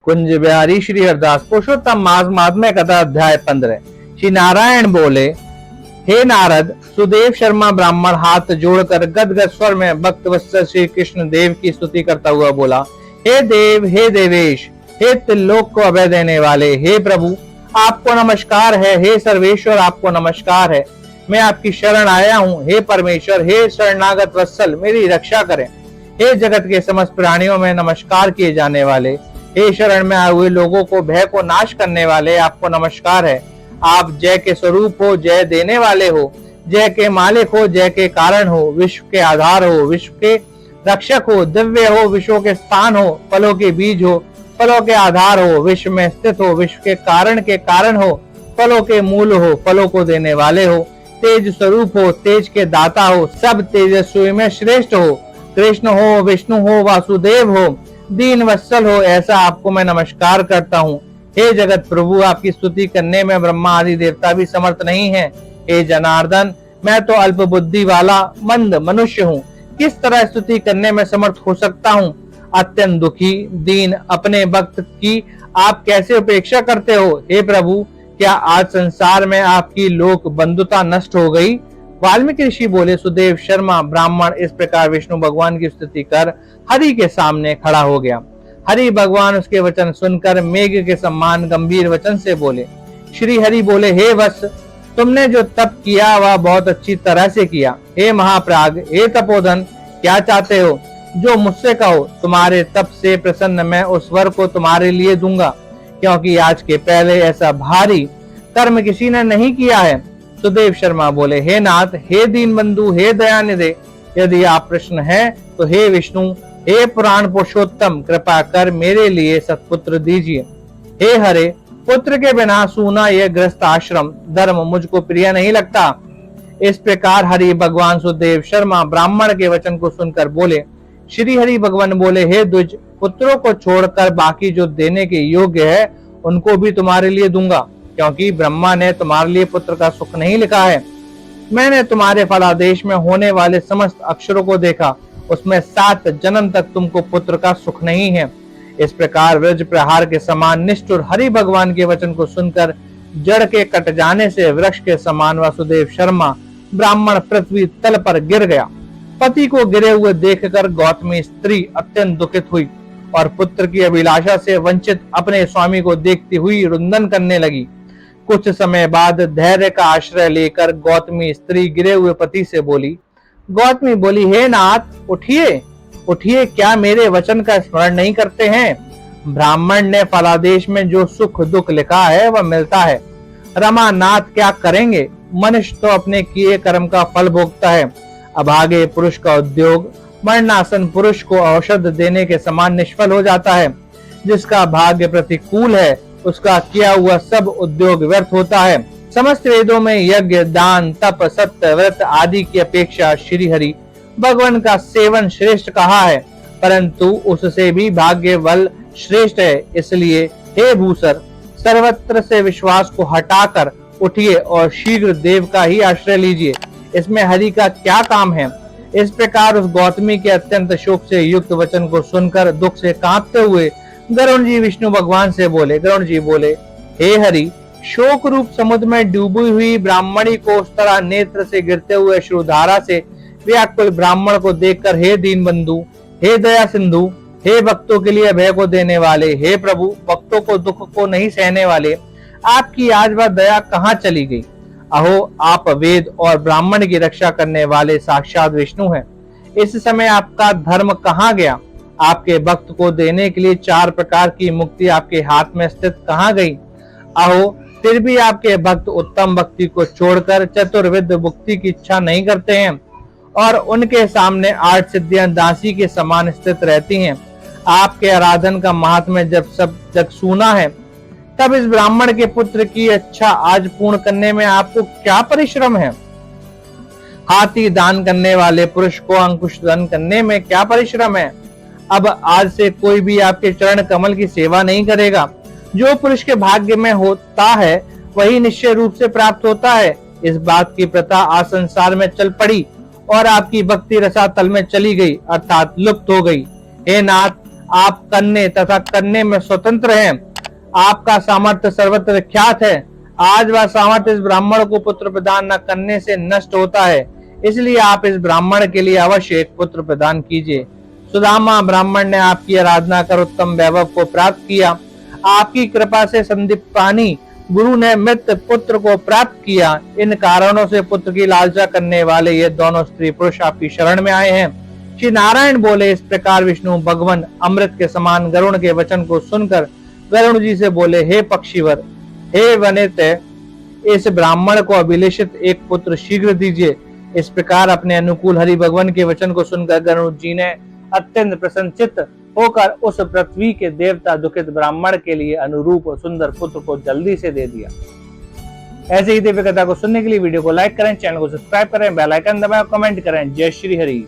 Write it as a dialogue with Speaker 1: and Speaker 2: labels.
Speaker 1: कुंज बिहारी श्री हरदास पुरुषोत्तम मास महात्म्य कथा अध्याय 15। श्री नारायण बोले, हे नारद, सुदेव शर्मा ब्राह्मण हाथ जोड़कर गदगद स्वर में भक्त वत्सल श्री कृष्ण देव की स्तुति करता हुआ बोला, हे देव, हे देवेश, हे त्रिलोक को अभय देने वाले, हे प्रभु आपको नमस्कार है, हे सर्वेश्वर आपको नमस्कार है। मैं आपकी शरण आया हूँ, हे परमेश्वर, हे शरणागत वत्सल मेरी रक्षा करें। हे जगत के समस्त प्राणियों में नमस्कार किए जाने वाले, हे शरण में आए हुए लोगों को भय को नाश करने वाले, आपको नमस्कार है। आप जय के स्वरूप हो, जय देने वाले हो, जय के मालिक हो, जय के कारण हो, विश्व के आधार हो, विश्व के रक्षक हो, दिव्य हो, विश्व के स्थान हो, फलों के बीज हो, फलों के आधार हो, विश्व में स्थित हो, विश्व के कारण हो, फलों के मूल हो, फलों को देने वाले हो, तेज स्वरूप हो, तेज के दाता हो, सब तेजस्वी में श्रेष्ठ हो, कृष्ण हो, विष्णु हो, वासुदेव हो, दीन वत्सल हो, ऐसा आपको मैं नमस्कार करता हूँ। हे जगत प्रभु, आपकी स्तुति करने में ब्रह्मा आदि देवता भी समर्थ नहीं है। हे जनार्दन, मैं तो अल्प बुद्धि वाला मंद मनुष्य हूँ, किस तरह स्तुति करने में समर्थ हो सकता हूँ। अत्यंत दुखी दीन अपने भक्त की आप कैसे उपेक्षा करते हो। हे प्रभु, क्या आज संसार में आपकी लोक बंधुता नष्ट हो गई। वाल्मीकि ऋषि बोले, सुदेव शर्मा ब्राह्मण इस प्रकार विष्णु भगवान की स्तुति कर हरि के सामने खड़ा हो गया। हरि भगवान उसके वचन सुनकर मेघ के समान गंभीर वचन से बोले। श्री हरि बोले, हे वत्स, तुमने जो तप किया वह बहुत अच्छी तरह से किया। हे महाप्राग, हे तपोधन, क्या चाहते हो जो मुझसे कहो। तुम्हारे तप से प्रसन्न मैं उस वर को तुम्हारे लिए दूंगा, क्योंकि आज के पहले ऐसा भारी कर्म किसी ने नहीं किया है। सुदेव शर्मा बोले, हे नाथ, हे दीन बंधु, हे दयानिधे, यदि आप प्रश्न है तो हे विष्णु, हे पुराण पुरुषोत्तम, कृपा कर मेरे लिए सत्पुत्र दीजिए। हे हरे, पुत्र के बिना सूना यह गृहस्थ आश्रम धर्म मुझको प्रिय नहीं लगता। इस प्रकार हरि भगवान सुदेव शर्मा ब्राह्मण के वचन को सुनकर बोले। श्री हरि भगवान बोले, हे द्विज, पुत्रों को छोड़कर बाकी जो देने के योग्य है उनको भी तुम्हारे लिए दूंगा, क्योंकि ब्रह्मा ने तुम्हारे लिए पुत्र का सुख नहीं लिखा है। मैंने तुम्हारे फलादेश में होने वाले समस्त अक्षरों को देखा, उसमें 7 जन्म तक तुमको पुत्र का सुख नहीं है। इस प्रकार वज्र प्रहार के समान निष्ठुर हरि भगवान के वचन को सुनकर जड़ के कट जाने से वृक्ष के समान वासुदेव शर्मा ब्राह्मण पृथ्वी तल पर गिर गया। पति को गिरे हुए देखकर गौतमी स्त्री अत्यंत दुखित हुई और पुत्र की अभिलाषा से वंचित अपने स्वामी को देखती हुई रुंदन करने लगी। कुछ समय बाद धैर्य का आश्रय लेकर गौतमी स्त्री गिरे हुए पति से बोली। गौतमी बोली, हे नाथ, उठिए उठिए, क्या मेरे वचन का स्मरण नहीं करते हैं। ब्राह्मण ने फलादेश में जो सुख दुख लिखा है वह मिलता है। रमानाथ क्या करेंगे, मनुष्य तो अपने किए कर्म का फल भोगता है। अभागे पुरुष का उद्योग मरणासन पुरुष को औषध देने के समान निष्फल हो जाता है। जिसका भाग्य प्रतिकूल है उसका किया हुआ सब उद्योग व्यर्थ होता है। समस्त वेदों में यज्ञ, दान, तप, सत्य, व्रत आदि की अपेक्षा श्री हरि भगवान का सेवन श्रेष्ठ कहा है, परंतु उससे भी भाग्य बल श्रेष्ठ है। इसलिए हे भूसर, सर्वत्र से विश्वास को हटाकर उठिए और शीघ्र देव का ही आश्रय लीजिए। इसमें हरि का क्या काम है। इस प्रकार उस गौतमी के अत्यंत शोक से युक्त वचन को सुनकर दुख से कांपते हुए गरुण जी विष्णु भगवान से बोले। गरुण जी बोले, हे हरि, शोक रूप समुद्र में डूबी हुई ब्राह्मणी को उस तरह नेत्र से गिरते हुए अश्रुधारा से व्याकुल ब्राह्मण को देखकर, हे दीन बंधु, हे दया सिंधु, हे भक्तों के लिए भय को देने वाले, हे प्रभु भक्तों को दुख को नहीं सहने वाले, आपकी आज वह दया कहाँ चली गई। अहो, आप वेद और ब्राह्मण की रक्षा करने वाले साक्षात विष्णु हैं। इस समय आपका धर्म कहाँ गया। आपके भक्त को देने के लिए 4 प्रकार की मुक्ति आपके हाथ में स्थित कहाँ गई। अहो, फिर भी आपके भक्त उत्तम भक्ति को छोड़कर चतुर्विध मुक्ति की इच्छा नहीं करते हैं और उनके सामने 8 सिद्धियां दासी के समान स्थित रहती हैं। आपके आराधन का महात्म्य जब सब जग सुना है, तब इस ब्राह्मण के पुत्र की इच्छा आज पूर्ण करने में आपको क्या परिश्रम है। हाथी दान करने वाले पुरुष को अंकुश दान करने में क्या परिश्रम है। अब आज से कोई भी आपके चरण कमल की सेवा नहीं करेगा। जो पुरुष के भाग्य में होता है वही निश्चय रूप से प्राप्त होता है। इस बात की प्रथा आज संसार में चल पड़ी और आपकी भक्ति रसातल में चली गई, अर्थात लुप्त हो गई। हे नाथ, आप कन्ने तथा कन्ने में स्वतंत्र हैं। आपका सामर्थ्य सर्वत्र विख्यात है। आज वह सामर्थ्य इस ब्राह्मण को पुत्र प्रदान न करने से नष्ट होता है, इसलिए आप इस ब्राह्मण के लिए अवश्य एक पुत्र प्रदान कीजिए। सुदामा ब्राह्मण ने आपकी आराधना कर उत्तम वैभव को प्राप्त किया। आपकी कृपा से संदीपानी गुरु ने मृत पुत्र को प्राप्त किया। इन कारणों से पुत्र की लालसा करने वाले ये दोनों स्त्री पुरुष आपकी शरण में आए हैं। श्री नारायण बोले, इस प्रकार विष्णु भगवान अमृत के समान गरुण के वचन को सुनकर गरुण जी से बोले, हे पक्षीवर, हे वनिते, इस ब्राह्मण को अभिलेषित एक पुत्र शीघ्र दीजिए। इस प्रकार अपने अनुकूल हरि भगवान के वचन को सुनकर गरुड़ जी ने अत्यंत प्रसन्नचित्त होकर उस पृथ्वी के देवता दुखित ब्राह्मण के लिए अनुरूप और सुंदर पुत्र को जल्दी से दे दिया। ऐसे ही दिव्य कथा को सुनने के लिए वीडियो को लाइक करें, चैनल को सब्सक्राइब करें, बेल आइकन दबाएं, कमेंट करें। जय श्री हरि।